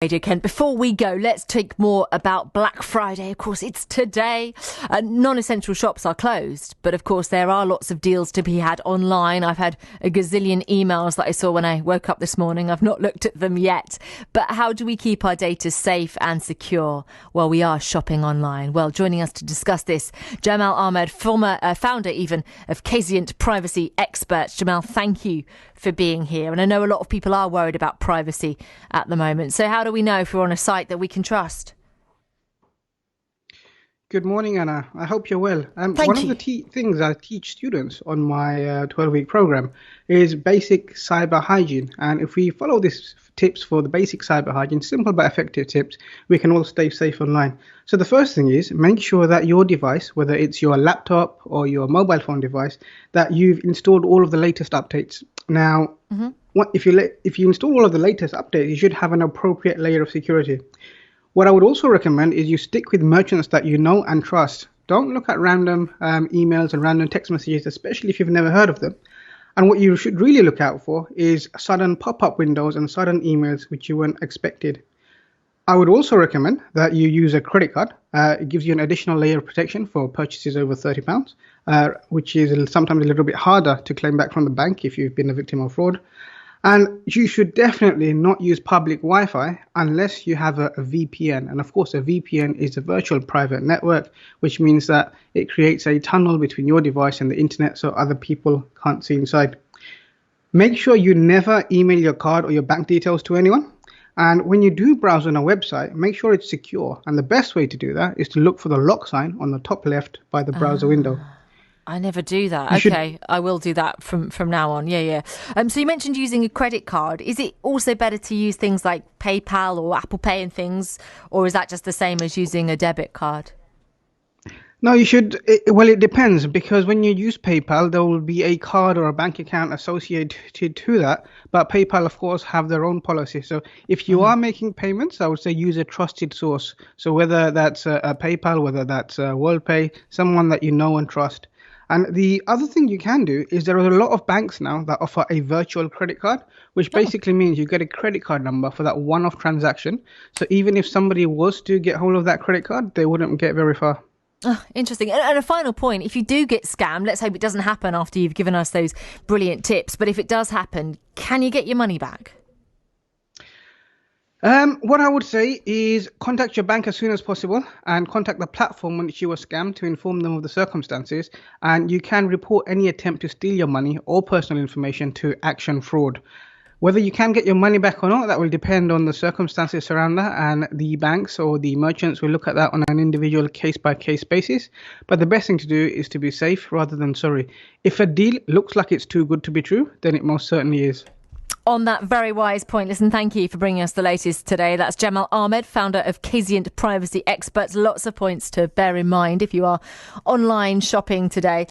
Radio Kent. Before we go, let's talk more about Black Friday. Of course, it's today. Non-essential shops are closed, but of course there are lots of deals to be had online. I've had a gazillion emails that I saw when I woke up this morning. I've not looked at them yet. But how do we keep our data safe and secure while we are shopping online? Well, joining us to discuss this, Jamal Ahmed, former founder even of Kazient Privacy Experts. Jamal, thank you for being here. And I know a lot of people are worried about privacy at the moment. So how do we know if we're on a site that we can trust? Good morning, Anna. I hope you're well. Thank one you. of the things I teach students on my 12-week program is basic cyber hygiene. And if we follow these tips for the basic cyber hygiene, simple but effective tips, we can all stay safe online. So the first thing is make sure that your device, whether it's your laptop or your mobile phone device, that you've installed all of the latest updates. Now, if you install all of the latest updates, you should have an appropriate layer of security. What I would also recommend is you stick with merchants that you know and trust. Don't look at random emails and random text messages, especially if you've never heard of them. And what you should really look out for is sudden pop-up windows and sudden emails which you weren't expected. I would also recommend that you use a credit card. It gives you an additional layer of protection for purchases over £30, which is sometimes a little bit harder to claim back from the bank if you've been a victim of fraud. And you should definitely not use public Wi-Fi unless you have a VPN. And of course, a VPN is a virtual private network, which means that it creates a tunnel between your device and the internet so other people can't see inside. Make sure you never email your card or your bank details to anyone. And when you do browse on a website, make sure it's secure. And the best way to do that is to look for the lock sign on the top left by the browser window. I never do that. Okay, I will do that from now on. Yeah. So you mentioned using a credit card. Is it also better to use things like PayPal or Apple Pay and things? Or is that just the same as using a debit card? No, you should. Well, it depends, because when you use PayPal, there will be a card or a bank account associated to that. But PayPal, of course, have their own policy. So if you are making payments, I would say use a trusted source. So whether that's a PayPal, whether that's WorldPay, someone that you know and trust. And the other thing you can do is there are a lot of banks now that offer a virtual credit card, which basically means you get a credit card number for that one-off transaction. So even if somebody was to get hold of that credit card, they wouldn't get very far. Oh, interesting. And a final point, if you do get scammed, let's hope it doesn't happen after you've given us those brilliant tips. But if it does happen, can you get your money back? What I would say is contact your bank as soon as possible and contact the platform on which you were scammed to inform them of the circumstances. And you can report any attempt to steal your money or personal information to Action Fraud. Whether you can get your money back or not, that will depend on the circumstances around that, and the banks or the merchants will look at that on an individual case-by-case basis. But the best thing to do is to be safe rather than sorry. If a deal looks like it's too good to be true, then it most certainly is. On that very wise point, listen, thank you for bringing us the latest today. That's Jamal Ahmed, founder of Kazient Privacy Experts. Lots of points to bear in mind if you are online shopping today.